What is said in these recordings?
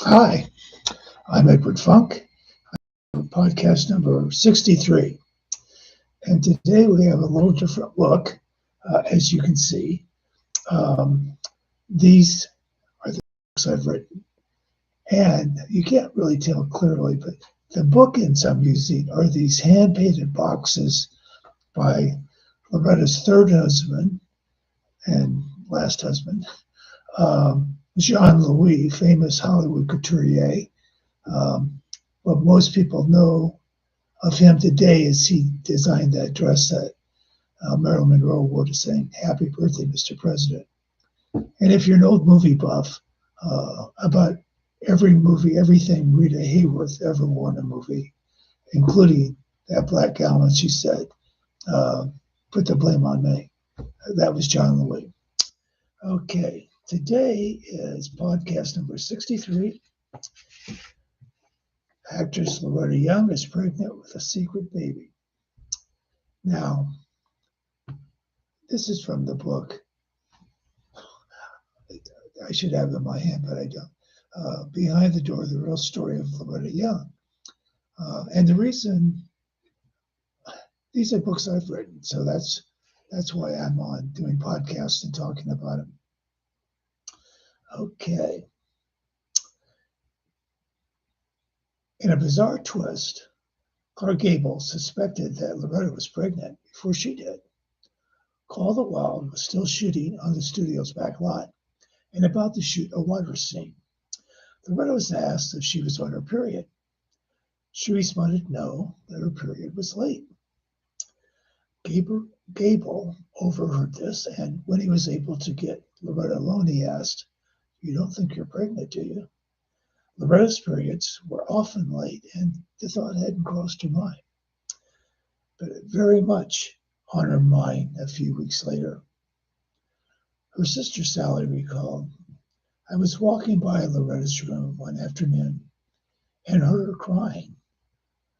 Hi, I'm Edward Funk, podcast number 63. And today we have a little different look, as you can see. Um, these are the books I've written. And you can't really tell clearly, but the bookends I'm using are these hand-painted boxes by Loretta's third husband and last husband, Jean Louis, famous Hollywood couturier. What most people know of him today is he designed that dress that Marilyn Monroe wore to sing "Happy Birthday, Mr. President." And if you're an old movie buff, about every movie, everything Rita Hayworth ever wore in a movie, including that black gown when she said, uh, "Put the blame on me." That was John Louis. Okay, today is podcast number 63. Actress Loretta Young is pregnant with a secret baby. Now, this is from the book. I should have it in my hand, but I don't. Behind the Door, the real story of Loretta Young. And the reason, these are books I've written, so that's why I'm on doing podcasts and talking about them. Okay. In a bizarre twist, Clark Gable suspected that Loretta was pregnant before she did. Call the Wild was still shooting on the studio's back lot and about to shoot a water scene. Loretta was asked if she was on her period. She responded no, that her period was late. Gable overheard this, and when he was able to get Loretta alone, he asked, "You don't think you're pregnant, do you?" Loretta's periods were often late, and the thought hadn't crossed her mind. But very much on her mind a few weeks later. Her sister Sally recalled, "I was walking by Loretta's room one afternoon and heard her crying.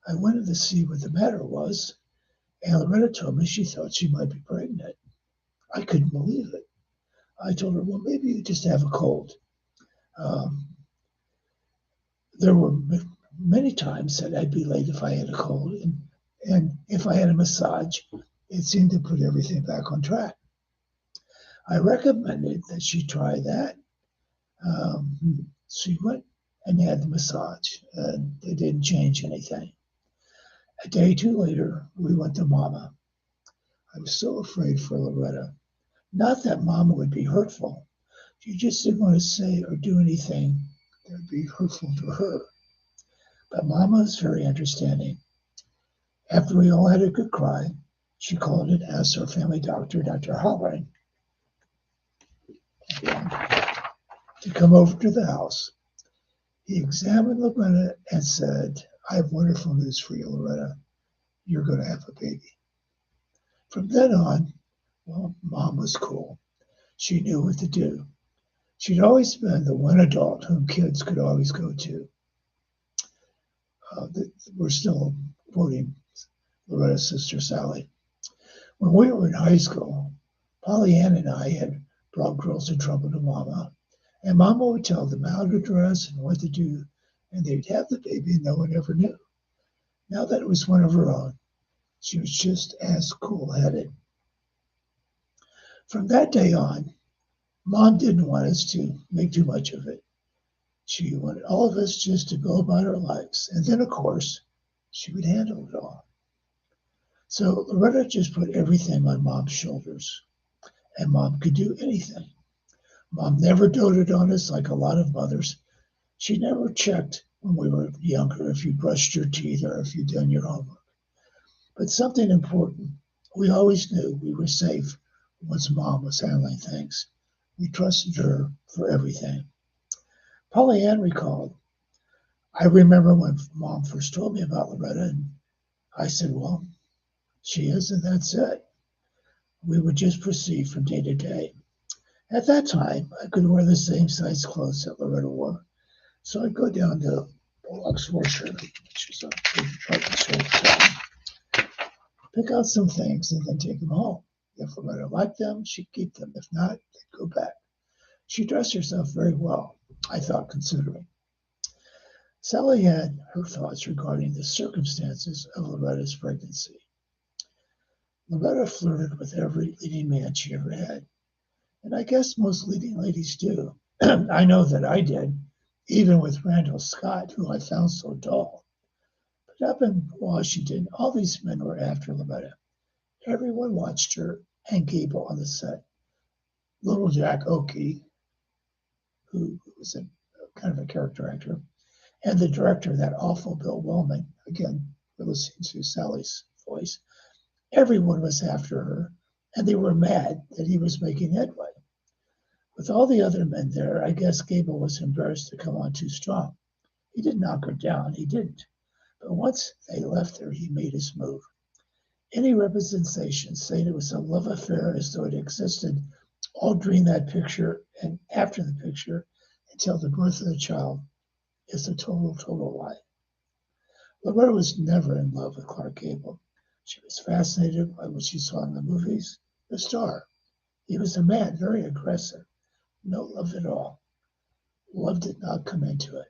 I went in to see what the matter was, and Loretta told me she thought she might be pregnant. I couldn't believe it. I told her, well, maybe you just have a cold." Um, there were many times that I'd be late if I had a cold, and if I had a massage, it seemed to put everything back on track. I recommended that she try that. She went and had the massage, and it didn't change anything. A day or two later, we went to Mama. I was so afraid for Loretta. Not that Mama would be hurtful. She just didn't want to say or do anything that would be hurtful to her. But Mama is very understanding. After we all had a good cry, she called and asked our family doctor, Dr. Hollering, to come over to the house. He examined Loretta and said, "I have wonderful news for you, Loretta. You're going to have a baby." From then on, well, Mom was cool. She knew what to do. She'd always been the one adult whom kids could always go to. We're still quoting Loretta's sister Sally. When we were in high school, Pollyanna and I had brought girls in trouble to Mama, and Mama would tell them how to dress and what to do, and they'd have the baby and no one ever knew. Now that it was one of her own, she was just as cool-headed. From that day on, Mom didn't want us to make too much of it. She wanted all of us just to go about our lives, and then, of course, she would handle it all. So Loretta just put everything on Mom's shoulders, and Mom could do anything. Mom never doted on us like a lot of mothers. She never checked when we were younger if you brushed your teeth or if you'd done your homework. But something important, we always knew we were safe once Mom was handling things. We trusted her for everything. Pollyann recalled, "I remember when Mom first told me about Loretta, and I said, well, she is, and that's it. We would just proceed from day to day. At that time, I could wear the same size clothes that Loretta wore, so I'd go down to Bullock's Washer, which is a big department store, pick out some things and then take them home. If Loretta liked them, she'd keep them. If not, they'd go back. She dressed herself very well, I thought, considering. Sally had her thoughts regarding the circumstances of Loretta's pregnancy. Loretta flirted with every leading man she ever had, and I guess most leading ladies do. I know that I did, even with Randall Scott, who I found so dull. But up in Washington, all these men were after Loretta. Everyone watched her and Gable on the set. Little Jack Oakey, who was a kind of a character actor, and the director, that awful Bill Wellman, again, we're listening to Sally's voice, everyone was after her, and they were mad that he was making headway. With all the other men there, I guess Gable was embarrassed to come on too strong. He didn't knock her down, he didn't. But once they left her, he made his move. Any representation saying it was a love affair as though it existed all during that picture and after the picture until the birth of the child is a total lie. Loretta was never in love with Clark Gable. She was fascinated by what she saw in the movies. The star. He was a man, very aggressive. No love at all. Love did not come into it.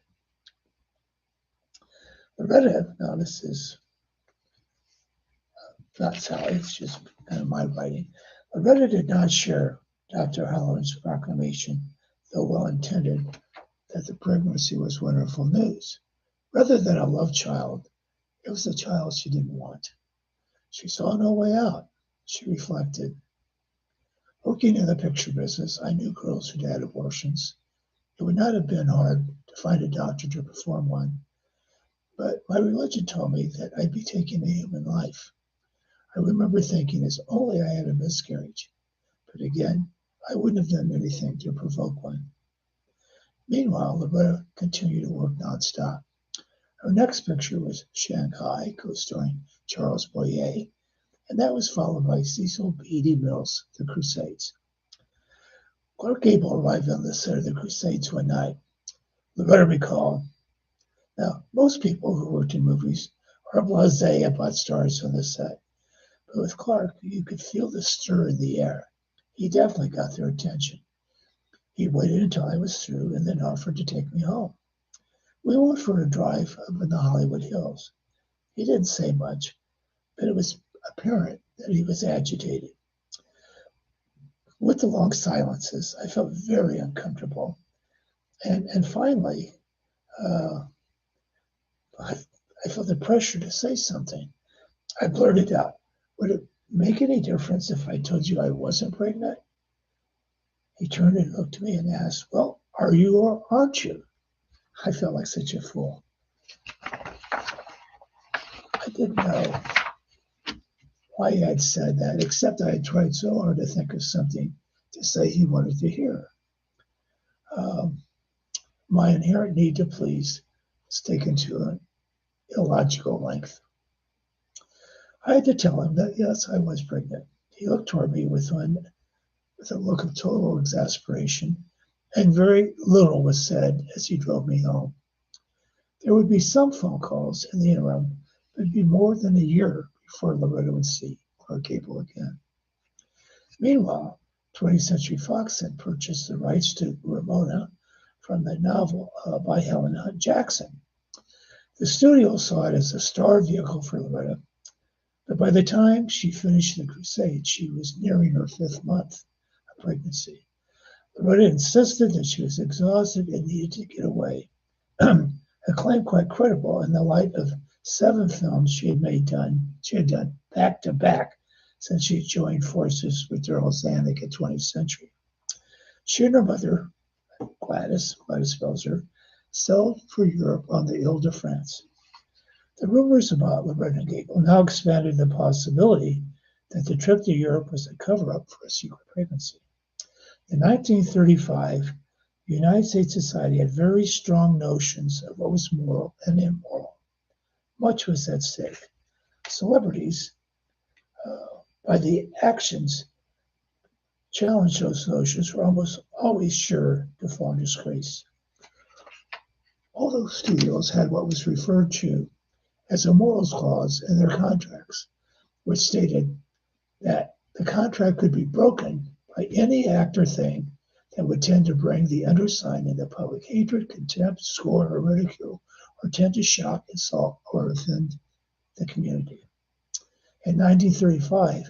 Loretta, now this is not Sally, it's just kind of my writing. Loretta did not share Dr. Halloran's proclamation, though well intended, that the pregnancy was wonderful news. Rather than a love child, it was a child she didn't want. She saw no way out. She reflected. Working in the picture business, I knew girls who'd had abortions. It would not have been hard to find a doctor to perform one, but my religion told me that I'd be taking a human life. I remember thinking, if only I had a miscarriage. But again, I wouldn't have done anything to provoke one. Meanwhile, Loretta continued to work nonstop. Her next picture was Shanghai, co-starring Charles Boyer, and that was followed by Cecil B. DeMille's The Crusades. Clark Gable arrived on the set of The Crusades one night. Loretta recalled, now, most people who worked in movies are blasé about stars on the set, but with Clark, you could feel the stir in the air. He definitely got their attention. He waited until I was through and then offered to take me home. We went for a drive up in the Hollywood Hills. He didn't say much, but it was apparent that he was agitated. With the long silences, I felt very uncomfortable. And finally, I felt the pressure to say something. I blurted out, would it make any difference if I told you I wasn't pregnant? He turned and looked at me and asked, well, are you or aren't you? I felt like such a fool. I didn't know why he had said that, except I had tried so hard to think of something to say he wanted to hear. My inherent need to please was taken to an illogical length. I had to tell him that, yes, I was pregnant. He looked toward me with a look of total exasperation, and very little was said as he drove me home. There would be some phone calls in the interim, but it would be more than a year before Loretta would see Clark Gable again. Meanwhile, 20th Century Fox had purchased the rights to Ramona from the novel by Helen Hunt Jackson. The studio saw it as a star vehicle for Loretta, but by the time she finished The Crusade, she was nearing her 5th month of pregnancy. Loretta insisted that she was exhausted and needed to get away, a claim quite credible in the light of 7 films she had done back to back since she joined forces with Daryl Zanuck at 20th Century. She and her mother, Gladys Belzer, sailed for Europe on the Ile-de-France. The rumors about Loretta Gable now expanded the possibility that the trip to Europe was a cover-up for a secret pregnancy. In 1935, the United States society had very strong notions of what was moral and immoral. Much was at stake. Celebrities, by the actions challenged those notions, were almost always sure to fall in disgrace. All those studios had what was referred to as a morals clause in their contracts, which stated that the contract could be broken by any act or thing that would tend to bring the undersigned into public hatred, contempt, scorn, or ridicule, pretend to shock, insult, or offend the community. In 1935,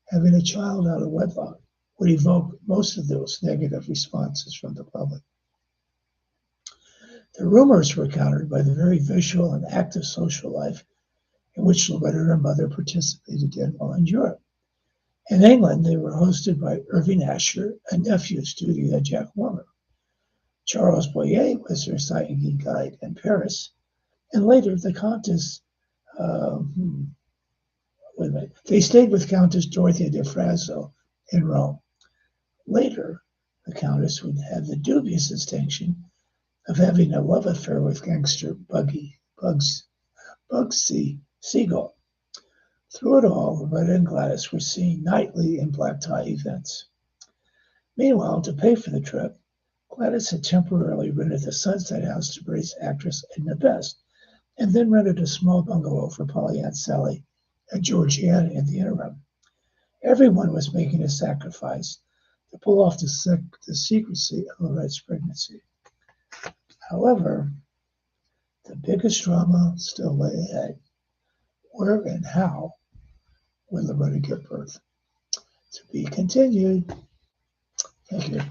having a child out of wedlock would evoke most of those negative responses from the public. The rumors were countered by the very visual and active social life in which Loretta and her mother participated in while in Europe. In England, they were hosted by Irving Asher, a nephew student at Jack Warner. Charles Boyer was their sightseeing guide in Paris, and later the Countess, they stayed with Countess Dorothea de Frazzo in Rome. Later, the Countess would have the dubious distinction of having a love affair with gangster Bugsy Siegel. Through it all, Loretta and Gladys were seen nightly in black tie events. Meanwhile, to pay for the trip, Gladys had temporarily rented the Sunset House to raise actress Edna Best, and then rented a small bungalow for Polly Aunt Sally and Georgiana in the interim. Everyone was making a sacrifice to pull off the secrecy of Loretta's pregnancy. However, the biggest drama still lay ahead. Where and how would Loretta give birth? To be continued. Thank you.